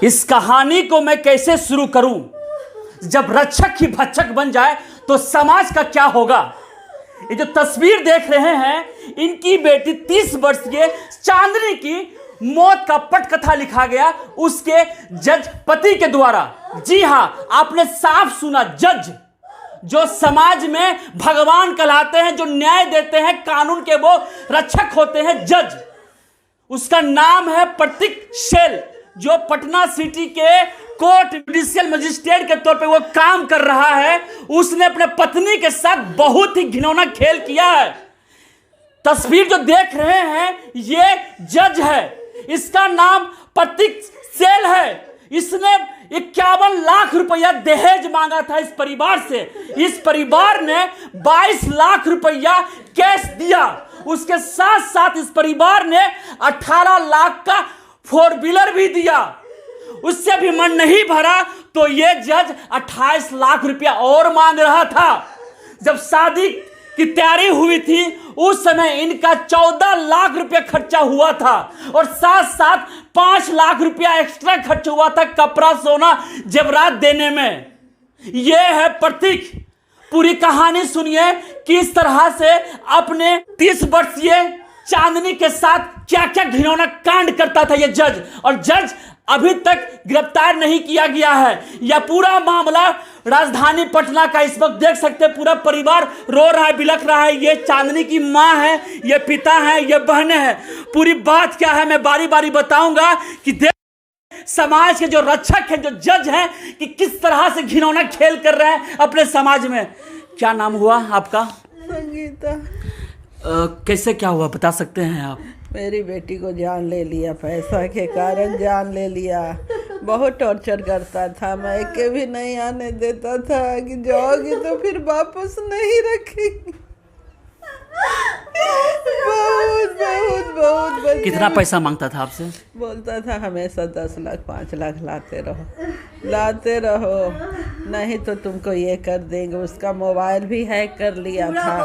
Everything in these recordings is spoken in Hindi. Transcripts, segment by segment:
इस कहानी को मैं कैसे शुरू करूं? जब रक्षक ही भक्षक बन जाए तो समाज का क्या होगा? ये जो तस्वीर देख रहे हैं, इनकी बेटी 30 वर्षीय चांदनी की मौत का पटकथा लिखा गया उसके जज पति के द्वारा। जी हां, आपने साफ सुना, जज जो समाज में भगवान कहलाते हैं, जो न्याय देते हैं, कानून के वो रक्षक होते हैं, जज। उसका नाम है प्रतीक सेल, जो पटना सिटी के कोर्ट जुडिशियल मजिस्ट्रेट के तौर पे वो काम कर रहा है। उसने अपने पत्नी के साथ बहुत ही घिनौना खेल किया है। तस्वीर जो देख रहे हैं ये जज है, इसका नाम प्रतीक सेल है। इसने 51 लाख रुपया दहेज मांगा था इस परिवार से। इस परिवार ने 22 लाख रुपया कैश दिया। उसके साथ साथ इस परिवार ने 18 लाख का 4 व्हीलर भी दिया। उससे भी मन नहीं भरा तो ये जज 28 लाख रुपया और मांग रहा था। जब शादी की तैयारी हुई थी उस समय इनका 14 लाख रुपया खर्चा हुआ था और साथ साथ 5 लाख रुपया एक्स्ट्रा खर्च हुआ था कपड़ा, सोना, जेवरात देने में। यह है प्रतीक। पूरी कहानी सुनिए किस तरह से अपने 30 वर्षीय चांदनी के साथ क्या क्या घिनौना कांड करता था यह जज। और जज अभी तक गिरफ्तार नहीं किया गया है। यह पूरा मामला राजधानी पटना का, इस वक्त देख सकते हैं पूरा परिवार रो रहा है, बिलख रहा है। ये चांदनी की माँ है, ये पिता है, ये बहनें हैं। पूरी बात क्या है मैं बारी बारी बताऊंगा कि देख समाज के जो रक्षक हैं, जो जज हैं, कि किस तरह से घिनौना खेल कर रहे हैं अपने समाज में। क्या नाम हुआ आपका? संगीता। कैसे क्या हुआ बता सकते हैं आप? मेरी बेटी को जान ले लिया, पैसा के कारण जान ले लिया। बहुत टॉर्चर करता था, मैं के भी नहीं आने देता था कि जाओगी तो फिर वापस नहीं रखेंगे। बहुत बहुत बहुत कितना पैसा मांगता था आपसे? बोलता था हमेशा 10 लाख 5 लाख लाते रहो, नहीं तो तुमको ये कर देंगे। उसका मोबाइल भी हैक कर लिया था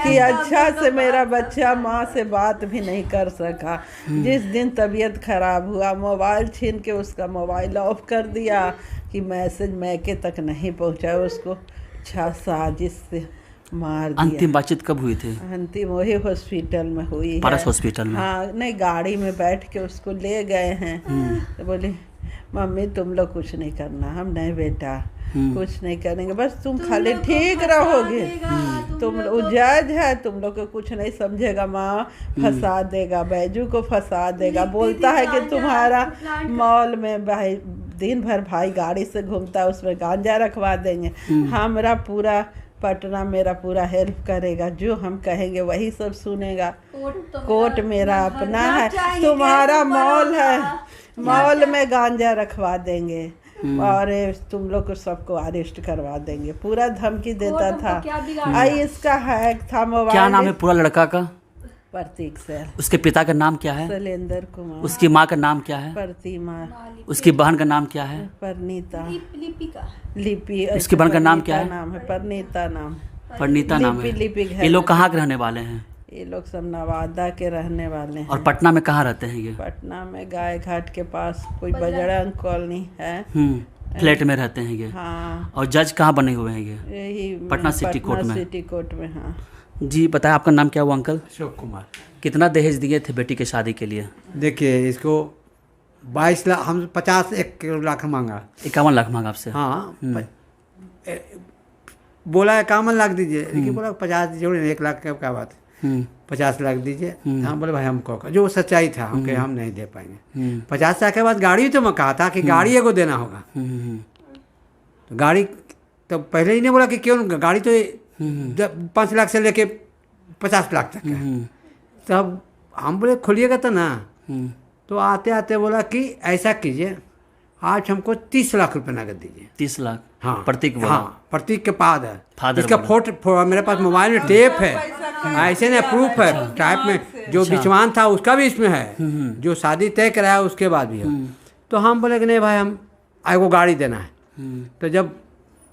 कि अच्छा से मेरा बच्चा माँ से बात भी नहीं कर सका। जिस दिन तबीयत खराब हुआ मोबाइल छीन के उसका मोबाइल ऑफ कर दिया कि मैसेज मैके तक नहीं पहुँचा। उसको साजिश से मार दिया। अंतिम बातचीत कब हुई थी? अंतिम वही हॉस्पिटल में हुई है। पारस हॉस्पिटल में? हाँ, नहीं गाड़ी में बैठ के उसको ले गए हैं। तो बोली मम्मी तुम लोग कुछ नहीं करना। हम नहीं बेटा कुछ नहीं करेंगे, बस तुम खाली ठीक रहोगे। तुम जज है, तुम लोग को कुछ नहीं समझेगा। माँ फंसा देगा, बैजू को फंसा देगा। बोलता है कि तुम्हारा मॉल में भाई दिन भर भाई गाड़ी से घूमता है, उसमें गांजा रखवा देंगे। हमारा पूरा पटना मेरा पूरा हेल्प करेगा, जो हम कहेंगे वही सब सुनेगा। कोर्ट मेरा अपना है, तुम्हारा मॉल है, मॉल में गांजा रखवा देंगे और तुम लोग को सबको अरेस्ट करवा देंगे। पूरा धमकी देता था। आई इसका हैक था मोबाइल। क्या नाम है पूरा लड़का का? प्रतीक सेल। उसके पिता का नाम क्या है? शैलेंद्र कुमार। उसकी माँ का नाम क्या है? प्रतिमा। उसकी बहन का नाम क्या है? परनीता। लिपि। उसकी बहन का नाम क्या है? नाम है परनीता। परिणीता नाम है। ये लोग कहाँ के रहने वाले हैं? ये लोग सब नवादा के रहने वाले हैं। और पटना में कहाँ रहते हैं ये? पटना में गाय घाट के पास कोई बजरंग कॉलोनी है। फ्लैट में रहते हैं ये। हाँ। और जज कहाँ बने हुए हैं ये? यही पटना सिटी कोर्ट में। सिटी कोर्ट में। हाँ जी बताया, आपका नाम क्या हुआ अंकल? अशोक कुमार। कितना दहेज दिए थे बेटी की शादी के लिए? देखिए इसको 22 लाख, हम 51 लाख मांगा। 51 लाख मांगा आपसे? हाँ बोला 51 लाख दीजिए, लेकिन बोला 50 दीजिए। 1 लाख क्या बात है, 50 लाख दीजिए। हम बोले भाई हमको जो सच्चाई था हम कहे हम नहीं दे पाएंगे। 50 लाख के बाद गाड़ी तो मैं कहा था कि गाड़ी एगो देना होगा। तो गाड़ी तो पहले ही नहीं बोला कि क्यों, गाड़ी तो 5 लाख से लेके 50 लाख तक है। तब हम बोले खोलिएगा तो ना। तो आते आते बोला कि ऐसा कीजिए, आज हमको 30 लाख रुपए नगद दीजिए। 30 लाख? हाँ प्रतीक? हाँ प्रतीक के पाद है। फादर इसका फोटो मेरे पास मोबाइल में टेप है, ऐसे ना प्रूफ है टाइप में। जो बिचवान था उसका भी इसमें है, जो शादी तय कराया उसके बाद भी है। तो हम बोले कि नहीं भाई हम को गाड़ी देना है। तो जब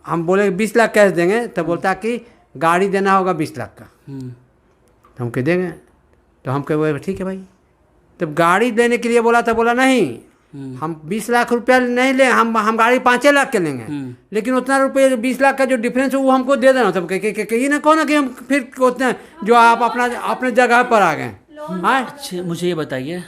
हम बोले 20 लाख कैश देंगे तो बोलता कि गाड़ी देना होगा 20 लाख का। तो हम कह देंगे, तो हम कहे ठीक है भाई। तब गाड़ी देने के लिए बोला तो बोला नहीं, हम 20 लाख रुपया नहीं ले, हम गाड़ी 5 लाख के लेंगे, लेकिन उतना रुपये 20 लाख का जो डिफरेंस है वो हमको दे देना। तब कहीं ना कहो ना कि हम फिर उतना जो आप अपने जगह पर आ गए। हाँ, अच्छा मुझे ये बताइए,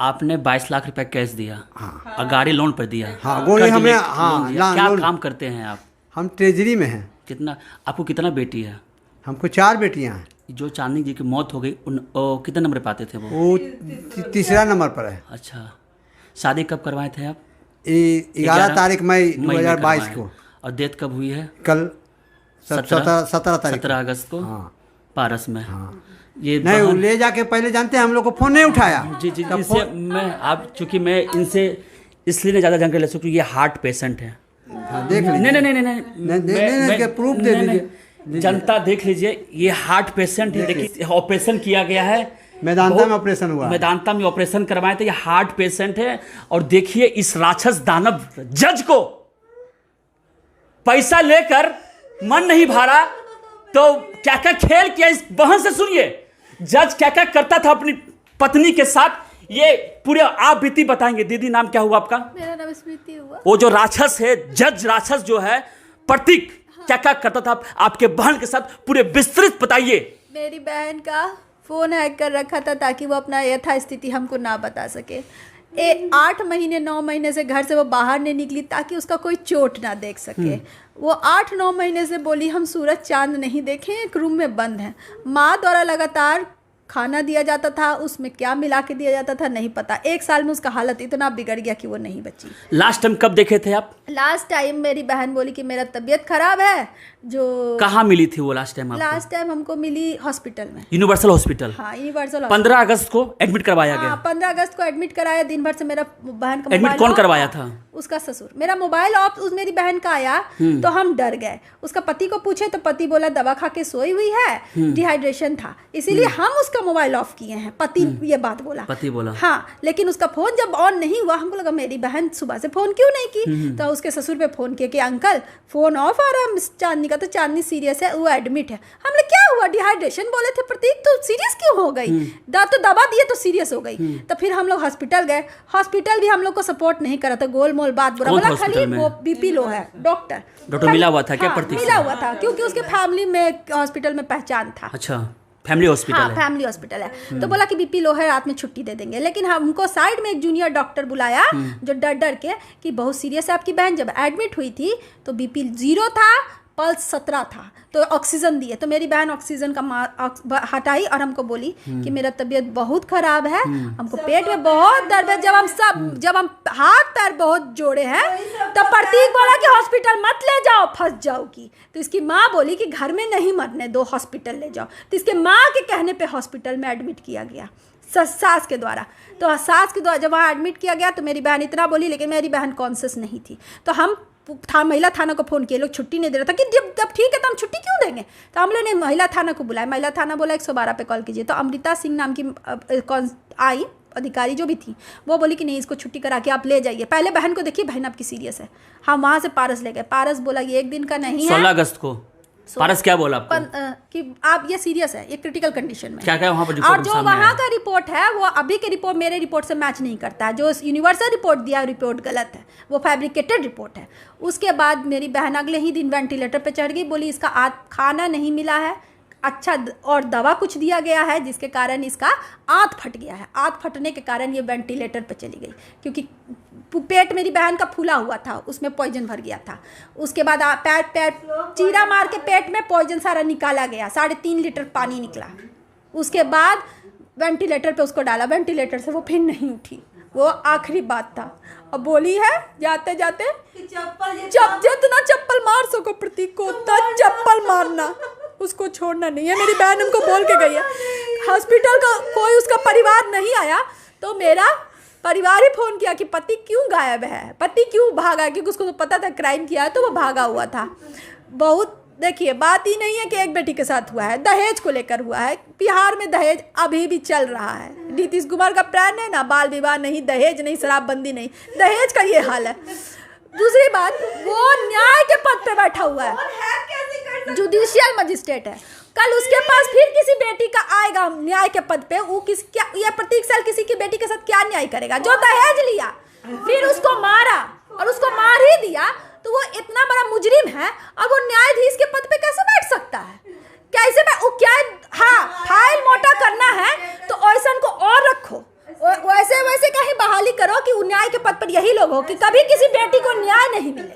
आपने 22 लाख रुपए कैश दिया, हाँ, और गाड़ी लोन पर दिया, हाँ, गोली हमें, हाँ, क्या काम करते हैं आप? हम ट्रेजरी में हैं। कितना, आपको कितना बेटी है? हमको 4 बेटियां हैं। जो चांदनी जी की मौत हो गई कितने नंबर पे आते थे वो 3रा नंबर पर है। अच्छा, शादी कब करवाए थे आप? 11 तारीख मई 2022 को। और डेथ कब हुई है? कल 17 तारीख, 17 अगस्त को। हाँ, पारस में। हाँ। ये नहीं, वो ले जाके पहले जानते हैं हम लोग को फ़ोन नहीं उठाया। जी जी, इससे मैं आप, चूँकि मैं इनसे इसलिए नहीं ज़्यादा जानकारी ले सकूँ क्योंकि ये हार्ट पेशेंट है। हाँ, देख लीजिए। नहीं, प्रूफ दे दीजिए। जनता देख लीजिए, ये हार्ट पेशेंट है। देखिए, ऑपरेशन किया गया है, मेदांता में ऑपरेशन हुआ, मेदांता में ऑपरेशन करवाए थे। ये हार्ट पेशेंट है। और देखिए इस राक्षस दानव जज को पैसा लेकर मन नहीं भरा तो क्या क्या खेल किया इस बहन से सुनिए। जज क्या क्या करता था अपनी पत्नी के साथ, ये पूरे आप बीती बताएंगे। दीदी नाम क्या हुआ आपका? मेरा नाम स्मृति हुआ। वो जो राक्षस है, जज राक्षस जो है प्रतीक, क्या क्या करता था आपके बहन के साथ, पूरे विस्तृत बताइए। मेरी बहन का फ़ोन हैक कर रखा था ताकि वो अपना यथास्थिति हमको ना बता सके। 8 महीने 9 महीने से घर से वो बाहर नहीं निकली ताकि उसका कोई चोट ना देख सके। वो 8-9 महीने से बोली हम सूरज चांद नहीं देखें, एक रूम में बंद हैं। माँ द्वारा लगातार खाना दिया जाता था, उसमें क्या मिला के दिया जाता था नहीं पता। 1 साल में उसका हालत इतना बिगड़ गया कि वो नहीं बची। लास्ट टाइम कब देखे थे आप? लास्ट टाइम मेरी बहन बोली कि मेरा तबीयत खराब है। जो कहाँ मिली थी वो लास्ट टाइम आपको? लास्ट टाइम हमको मिली हॉस्पिटल में, यूनिवर्सल हॉस्पिटल। हाँ, यूनिवर्सल 15 अगस्त को एडमिट करवाया गया। 15 अगस्त को एडमिट कराया। दिन भर से मेरा बहन का एडमिट कौन करवाया था? उसका ससुर। मेरा मोबाइल ऑफ उस मेरी बहन का आया तो हम डर गए। उसका पति को पूछे तो पति बोला दवा खा के सोई हुई है, डिहाइड्रेशन था, इसीलिए हम उसका मोबाइल ऑफ किए हैं। पति ये बात बोला, पति बोला। हाँ, लेकिन उसका फोन जब ऑन नहीं हुआ हमको लगा मेरी बहन सुबह से फोन क्यों नहीं की। तो उसके ससुर पे फोन किया कि अंकल फोन ऑफ आ रहा है चांदनी का, तो चांदनी सीरियस है, वो एडमिट है। हमने क्या हुआ, डिहाइड्रेशन बोले थे प्रतीक, तो सीरियस क्यों हो गई? तो दवा दिए तो सीरियस हो गई। तो फिर हम लोग हॉस्पिटल गए। हॉस्पिटल भी हम लोग को सपोर्ट नहीं करा था, गोलमोल बात बुरा बोला, खाली वो बीपी लो है। डॉक्टर मिला हुआ था क्या प्रतीक? मिला हुआ था क्योंकि उसके फैमिली में हॉस्पिटल में पहचान था। अच्छा, फैमिली हॉस्पिटल हाँ, है। फैमिली हॉस्पिटल है। तो बोला कि बीपी लो है, रात में छुट्टी दे देंगे। लेकिन हमको साइड में एक जूनियर डॉक्टर बुलाया जो डर डर के कि बहुत सीरियस है आपकी बहन। जब एडमिट हुई थी तो बीपी 0 था, पल्स 17 था, तो ऑक्सीजन दिए। तो मेरी बहन ऑक्सीजन का हटाई और हमको बोली कि मेरा तबीयत बहुत खराब है, हमको पेट में बहुत दर्द है। जब हम हाथ पैर बहुत जोड़े हैं तो प्रतीक बोला कि हॉस्पिटल मत ले जाओ, फंस जाओगी। तो इसकी माँ बोली कि घर में नहीं मरने दो, हॉस्पिटल ले जाओ। तो इसके माँ के कहने पे हॉस्पिटल में एडमिट किया गया सास के द्वारा। तो सास के द्वारा जब वहाँ एडमिट किया गया तो मेरी बहन इतना बोली, लेकिन मेरी बहन कॉन्शियस नहीं थी। तो हम महिला थाना को फ़ोन किए, लोग छुट्टी नहीं दे रहा था कि जब ठीक है तो हम छुट्टी क्यों देंगे। तो हम लोग ने महिला थाना को बुलाया। महिला थाना बोला 112 पे कॉल कीजिए। तो अमृता सिंह नाम की आई अधिकारी जो भी थी, वो बोली कि नहीं, इसको छुट्टी करा के आप ले जाइए। पहले बहन को देखिए, बहन आपकी सीरियस है। हम वहाँ से पारस ले गए। पारस बोला ये 1 दिन का नहीं है। 16 अगस्त को पारस क्या बोला आपको? कि आप ये सीरियस है, ये क्रिटिकल कंडीशन में। क्या वहाँ पर और जो वहाँ का रिपोर्ट है वो अभी के रिपोर्ट मेरे रिपोर्ट से मैच नहीं करता है। जो यूनिवर्सल रिपोर्ट दिया रिपोर्ट गलत है, वो फैब्रिकेटेड रिपोर्ट है। उसके बाद मेरी बहन अगले ही दिन वेंटिलेटर पे चढ़ गई। बोली इसका खाना नहीं मिला है अच्छा, और दवा कुछ दिया गया है जिसके कारण इसका आंत फट गया है। आंत फटने के कारण ये वेंटिलेटर पे चली गई, क्योंकि पेट मेरी बहन का फूला हुआ था, उसमें पॉइजन भर गया था। उसके बाद पैर चीरा मार के पेट में पॉइजन सारा निकाला गया, 3.5 लीटर पानी निकला। उसके बाद वेंटिलेटर पे उसको डाला, वेंटिलेटर से वो फिर नहीं उठी। वो आखिरी बात था। अब बोली है जाते जाते जितना चप्पल मार सको प्रतीक को उतना चप्पल मारना, उसको छोड़ना नहीं है। मेरी बहन हमको बोल के गई है। हॉस्पिटल का कोई उसका परिवार नहीं आया तो मेरा परिवार ही फ़ोन किया कि पति क्यों गायब है, पति क्यों भागा, क्योंकि उसको तो पता था क्राइम किया है तो वो भागा हुआ था। बहुत देखिए, बात ही नहीं है कि एक बेटी के साथ हुआ है, दहेज को लेकर हुआ है। बिहार में दहेज अभी भी चल रहा है। नीतीश कुमार का प्लान है ना, बाल विवाह नहीं, दहेज नहीं, शराबबंदी नहीं, दहेज का ये हाल है। दूसरी बात, वो न्याय के पद पे बैठा हुआ है, जुडिशियल मजिस्ट्रेट है। कल उसके पास फिर किसी बेटी का आएगा न्याय के पद पे, वो क्या ये प्रतीक साल किसी की बेटी के साथ क्या न्याय करेगा? जो दहेज लिया, फिर उसको मारा और उसको मार ही दिया, तो वो इतना बड़ा मुजरिम है और वो न्यायाधीश के पद पे कैसे बैठ सकता है? कैसे वो क्या? हाँ, फाइल मोटा करना है तो ऐसा को और रखो, वैसे वैसे कहीं बहाली करो कि न्याय के पद पर यही लोग हो कि कभी किसी बेटी को न्याय नहीं मिले,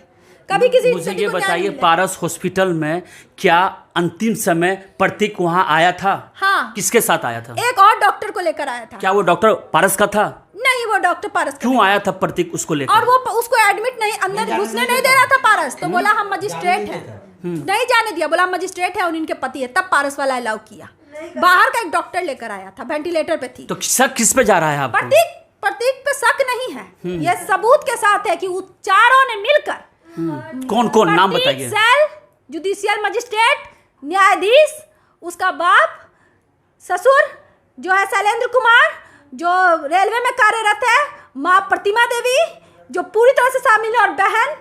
कभी किसी मुझे ये बताइए, पारस हॉस्पिटल में क्या अंतिम समय प्रतीक वहाँ आया था? हाँ। किसके साथ आया था? एक और डॉक्टर को लेकर आया था। क्या वो डॉक्टर पारस का था? नहीं, वो डॉक्टर पारस क्यों आया था प्रतीक उसको लेकर? और वो उसको एडमिट नहीं, अंदर घुसने नहीं दे रहा था पारस, तो बोला हम मजिस्ट्रेट हैं, नहीं जाने दिया, बोला मजिस्ट्रेट है और इनके पति है, तब पारस वाला अलाउ किया। बाहर का एक डॉक्टर लेकर आया था, वेंटिलेटर पे थी। तो शक किस पे जा रहा है आपको? प्रतीक पे शक नहीं है, ये सबूत के साथ है कि वो चारों ने मिलकर, कौन कौन नाम बताइए? सेल, जुडिशियल मजिस्ट्रेट, न्यायाधीश, उसका बाप, ससुर जो है शैलेंद्र कुमार, जो रेलवे में कार्यरत है, माँ प्रतिमा देवी जो पूरी तरह से शामिल है, और बहन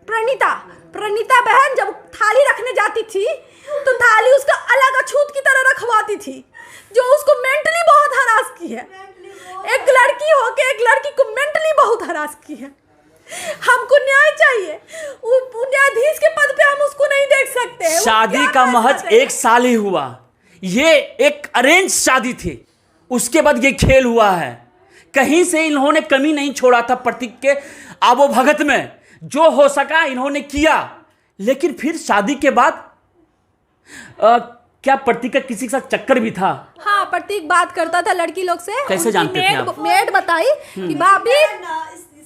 प्रणीता बहन जब थाली रखने जाती थी तो थाली उसका अलग अछूत की तरह रखवाती थी, जो उसको मेंटली बहुत हरास की है। एक लड़की होके एक लड़की को मेंटली बहुत हरास की है। हमको न्याय चाहिए, न्यायाधीश के पद पे हम उसको नहीं देख सकते। शादी का महज 1 साल ही हुआ, ये एक अरेंज शादी थी, उसके बाद ये खेल हुआ है। कहीं से इन्होंने कमी नहीं छोड़ा था प्रतीक के आवोभगत में, जो हो सका इन्होंने किया। लेकिन फिर शादी के बाद क्या प्रतीक का किसी के साथ चक्कर भी था? हाँ, प्रतीक बात करता था लड़की लोग से। कैसे जानते थे आप? मेड बताई कि भाभी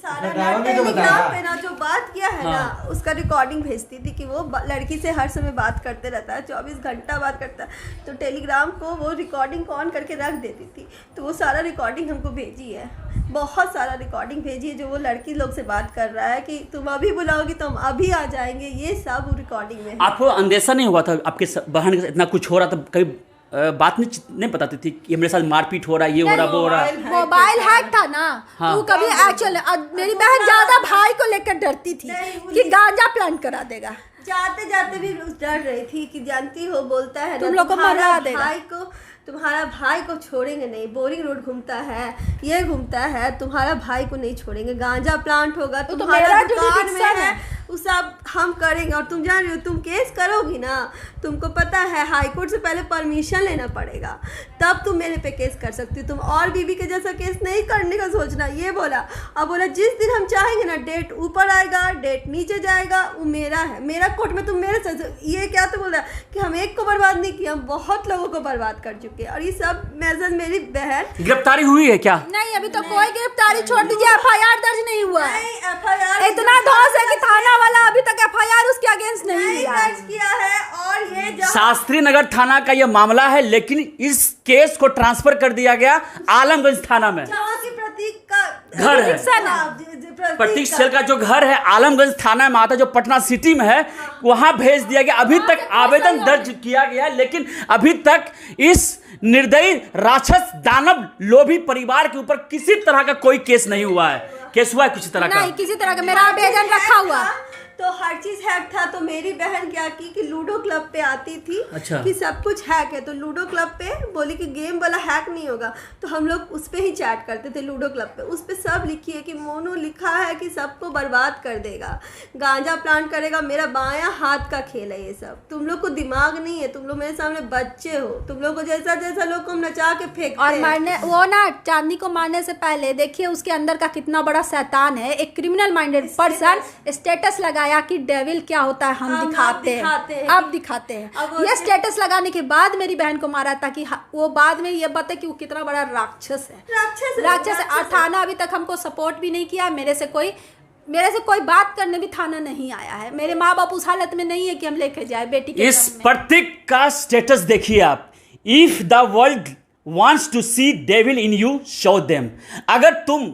टेलीग्राम पे ना जो बात किया है ना, उसका रिकॉर्डिंग भेजती थी कि वो लड़की से हर समय बात करते रहता है, 24 घंटा बात करता है, तो टेलीग्राम को वो रिकॉर्डिंग ऑन करके रख देती थी। तो वो सारा रिकॉर्डिंग हमको भेजी है, बहुत सारा रिकॉर्डिंग भेजी है, जो वो लड़की लोग से बात कर रहा है कि तुम अभी बुलाओगी तो हम अभी आ जाएंगे, ये सब रिकॉर्डिंग में है। आपको अंदेशा नहीं हुआ था आपके बहन के इतना कुछ हो रहा था? कहीं बात नहीं बताती थी कि मेरे साथ मारपीट हो रहा है, ये हो रहा, वो हो रहा? मोबाइल हैक था ना। हाँ। तो कभी एक्चुअल मेरी बहन ज्यादा भाई को लेकर डरती थी कि गांजा प्लांट करा देगा। जाते जाते भी डर रही थी कि जानती हो, बोलता है तुम लोग को मरवा देगा, तुम्हारा भाई को छोड़ेंगे नहीं, बोरिंग रोड घूमता है, ये घूमता है, तुम्हारा भाई को नहीं छोड़ेंगे, गांजा प्लांट होगा तो तुम्हारा दुकान में है, वो सब हम करेंगे। और तुम जान रही हो, तुम केस करोगी ना, तुमको पता है हाई कोर्ट से पहले परमिशन लेना पड़ेगा, तब तुम मेरे पे केस कर सकती हो, तुम और बीबी के जैसा केस नहीं करने का सोचना, ये बोला। अब बोला जिस दिन हम चाहेंगे ना, डेट ऊपर आएगा, डेट नीचे जाएगा, वो मेरा है, मेरा कोर्ट में तुम मेरे से। ये क्या तो बोल रहा है कि हम एक को बर्बाद नहीं किया, हम बहुत लोगों को बर्बाद कर चुके हैं। और ये सब मैसेज मेरी बहन। गिरफ्तारी हुई है क्या? नहीं, अभी तो कोई गिरफ्तारी, छोड़ दीजिए, FIR दर्ज नहीं हुआ है। FIR इतना धौस है कि थाना वाला अभी तक FIR उसके अगेंस्ट नहीं दर्ज किया है। और ये शास्त्री नगर थाना का यह मामला है, लेकिन इस केस को ट्रांसफर कर दिया गया आलमगंज थाना में, जहाँ की प्रतीक का घर है। प्रतीक सेल का जो घर है आलमगंज थाना में आता, जो पटना सिटी में है, वहां भेज दिया गया। अभी तक आवेदन दर्ज किया गया, लेकिन अभी तक इस निर्दयी राक्षस दानव लोभी परिवार के ऊपर किसी तरह का कोई केस नहीं हुआ है। केस हुआ है किसी तरह का? नहीं, किसी तरह का। मेरा आवेदन रखा हुआ, तो हर चीज हैक था। तो मेरी बहन क्या की कि लूडो क्लब पे आती थी। अच्छा। कि सब कुछ हैक है, तो लूडो क्लब पे बोली कि गेम वाला हैक नहीं होगा, तो हम लोग उस पे ही चैट करते थे लूडो क्लब पे। उस पे सब लिखी है कि मोनू लिखा है कि सबको बर्बाद कर देगा, गांजा प्लांट करेगा, मेरा बायां हाथ का खेल है ये सब। तुम लोग को दिमाग नहीं है, तुम लोग मेरे सामने बच्चे हो, तुम लोग को जैसा जैसा लोग को हम नचा के फेंकते और मारने, वो ना चांदनी को मारने से पहले देखिए उसके अंदर का कितना बड़ा शैतान है। एक क्रिमिनल माइंडेड पर्सन स्टेटस लगाया कि डेविल क्या होता है हम दिखाते हैं, अब दिखाते हैं। ये स्टेटस लगाने के बाद मेरी बहन को मारा, ताकि वो बाद में ये बताए कि वो कितना बड़ा राक्षस है। राक्षस है। थाना अभी तक हमको सपोर्ट भी नहीं किया, मेरे से कोई बात करने भी थाना नहीं आया है। मेरे माँ बाप उस हालत में नहीं है कि हम लेके जाए बेटी के। इस प्रतीक का स्टेटस देखिए आप। If the world wants to see devil in you, show them। अगर तुम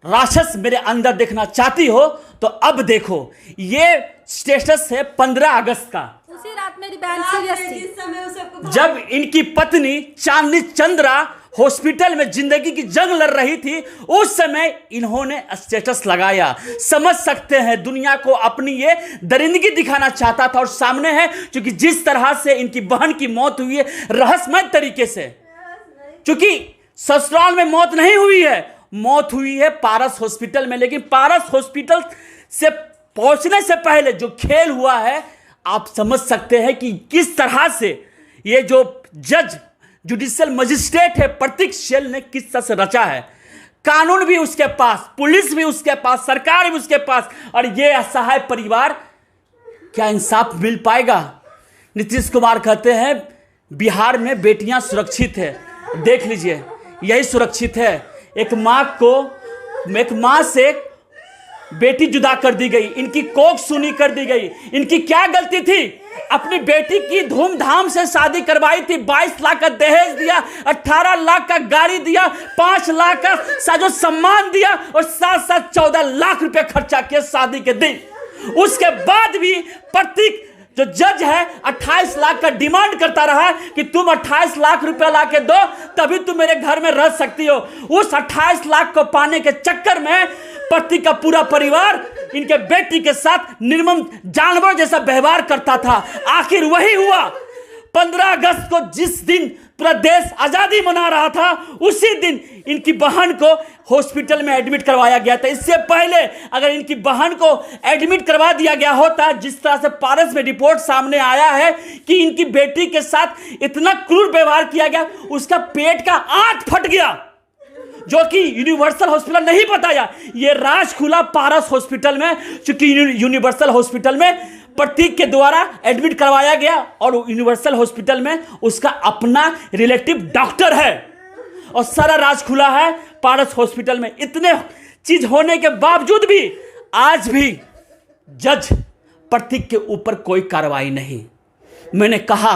राक्षस मेरे अंदर देखना चाहती हो तो अब देखो। ये स्टेटस है 15 अगस्त का। उसी रात मेरी बहन सीरियस थी, जिस समय वो सबको जब इनकी पत्नी चांदनी चंद्रा हॉस्पिटल में जिंदगी की जंग लड़ रही थी, उस समय इन्होंने स्टेटस लगाया। समझ सकते हैं, दुनिया को अपनी ये दरिंदगी दिखाना चाहता था। और सामने है, क्योंकि जिस तरह से इनकी बहन की मौत हुई है रहस्यमय तरीके से, क्योंकि ससुराल में मौत नहीं हुई है, मौत हुई है पारस हॉस्पिटल में। लेकिन पारस हॉस्पिटल से पहुंचने से पहले जो खेल हुआ है, आप समझ सकते हैं कि किस तरह से ये जो जज जुडिशियल मजिस्ट्रेट है प्रतीक शैल ने किस तरह से रचा है। कानून भी उसके पास, पुलिस भी उसके पास, सरकार भी उसके पास, और ये असहाय परिवार, क्या इंसाफ मिल पाएगा? नीतीश कुमार कहते हैं बिहार में बेटियां सुरक्षित है। देख लीजिए, यही सुरक्षित है। एक माँ से बेटी जुदा कर दी गई, इनकी कोख सूनी कर दी गई। इनकी क्या गलती थी? अपनी बेटी की धूमधाम से शादी करवाई थी, 22 लाख का दहेज दिया, 18 लाख का गाड़ी दिया, 5 लाख का साजो सम्मान दिया और साथ साथ 14 लाख रुपए खर्चा किया शादी के दिन। उसके बाद भी प्रतीक जो जज है 28 लाख का डिमांड करता रहा कि तुम 28 लाख रुपया ला के दो तभी तुम मेरे घर में रह सकती हो। उस 28 लाख को पाने के चक्कर में प्रतीक का पूरा परिवार इनके बेटी के साथ निर्मम जानवर जैसा व्यवहार करता था। आखिर वही हुआ। 15 अगस्त को जिस दिन पूरा देश आजादी मना रहा था, उसी दिन इनकी बहन को हॉस्पिटल में एडमिट करवाया गया था। इससे पहले अगर इनकी बहन को एडमिट करवा दिया गया होता, जिस तरह से पारस में रिपोर्ट सामने आया है कि इनकी बेटी के साथ इतना क्रूर व्यवहार किया गया, उसका पेट का आंत फट गया, जो कि यूनिवर्सल हॉस्पिटल नहीं बताया। ये राज खुला पारस हॉस्पिटल में, क्योंकि यूनिवर्सल हॉस्पिटल में प्रतीक के द्वारा एडमिट करवाया गया और यूनिवर्सल हॉस्पिटल में उसका अपना रिलेटिव डॉक्टर है और सारा राज खुला है पारस हॉस्पिटल में। इतने चीज होने के बावजूद भी आज भी जज प्रतीक के ऊपर कोई कार्रवाई नहीं। मैंने कहा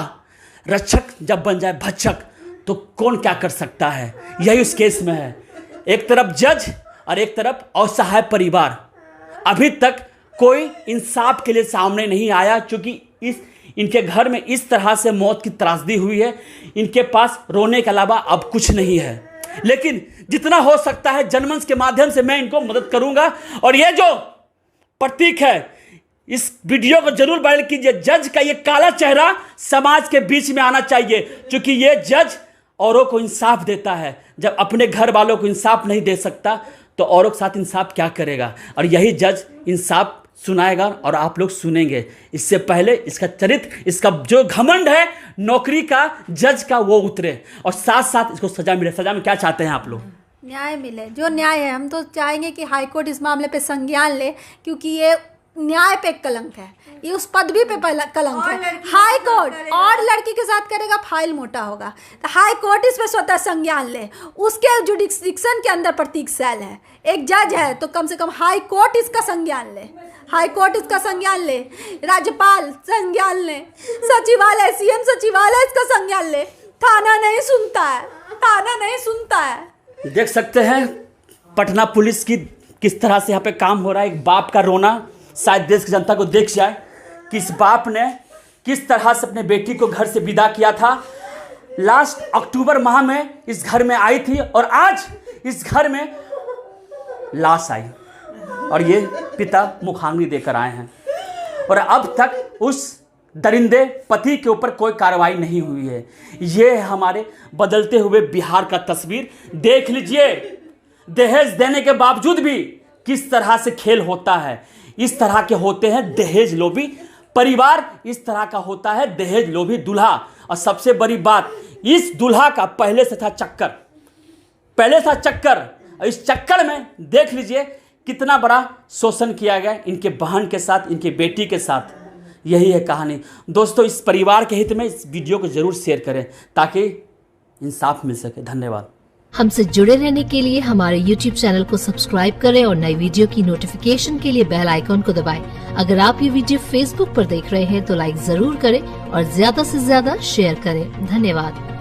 रक्षक जब बन जाए भक्षक तो कौन क्या कर सकता है, यही उस केस में है। एक तरफ जज और एक तरफ असहाय परिवार। अभी तक कोई इंसाफ के लिए सामने नहीं आया, क्योंकि इनके घर में इस तरह से मौत की त्रासदी हुई है। इनके पास रोने के अलावा अब कुछ नहीं है। लेकिन जितना हो सकता है जनमंच के माध्यम से मैं इनको मदद करूंगा। और ये जो प्रतीक है, इस वीडियो को जरूर वायरल कीजिए। जज का ये काला चेहरा समाज के बीच में आना चाहिए, क्योंकि ये जज औरों को इंसाफ देता है। जब अपने घर वालों को इंसाफ नहीं दे सकता तो औरों के साथ इंसाफ क्या करेगा? और यही जज इंसाफ सुनाएगा और आप लोग सुनेंगे। इससे पहले इसका चरित्र, इसका जो घमंड है नौकरी का, जज का, वो उतरे और साथ साथ इसको सजा मिले। सजा में क्या चाहते हैं आप लोग? न्याय मिले, जो न्याय है। हम तो चाहेंगे कि हाईकोर्ट इस मामले पे संज्ञान ले, क्योंकि ये न्याय पे कलंक है, ये उस पदवी पे कलंक है। हाई कोर्ट और लड़की के साथ करेगा, फाइल मोटा होगा। तो हाई कोर्ट इस पे स्वतः संज्ञान ले। उसके जुडिक्शन के अंदर प्रतीक शैल है, एक जज है, तो कम से कम हाई कोर्ट इसका संज्ञान ले, हाई कोर्ट इसका संज्ञान ले, राज्यपाल संज्ञान ले, सचिवालय, सीएम सचिवालय इसका संज्ञान ले। थाना नहीं सुनता है, थाना नहीं सुनता है। देख सकते हैं पटना पुलिस की किस तरह से यहाँ पे काम हो रहा है। एक बाप का रोना शायद देश की जनता को देख जाए कि इस बाप ने किस तरह से अपने बेटी को घर से विदा किया था। लास्ट अक्टूबर माह में इस घर में आई थी और आज इस घर में लाश आई और ये पिता मुखाग्नि देकर आए हैं और अब तक उस दरिंदे पति के ऊपर कोई कार्रवाई नहीं हुई है। ये है हमारे बदलते हुए बिहार का तस्वीर। देख लीजिए, दहेज देने के बावजूद भी किस तरह से खेल होता है। इस तरह के होते हैं दहेज लोभी परिवार, इस तरह का होता है दहेज लोभी दूल्हा। और सबसे बड़ी बात, इस दूल्हा का पहले से था चक्कर, पहले था चक्कर। इस चक्कर में देख लीजिए कितना बड़ा शोषण किया गया इनके बहन के साथ, इनकी बेटी के साथ। यही है कहानी। दोस्तों, इस परिवार के हित में इस वीडियो को जरूर शेयर करें ताकि इंसाफ मिल सके। धन्यवाद। हमसे जुड़े रहने के लिए हमारे YouTube चैनल को सब्सक्राइब करें और नई वीडियो की नोटिफिकेशन के लिए बेल आइकॉन को दबाएं। अगर आप ये वीडियो Facebook पर देख रहे हैं तो लाइक जरूर करें और ज्यादा से ज्यादा शेयर करें। धन्यवाद।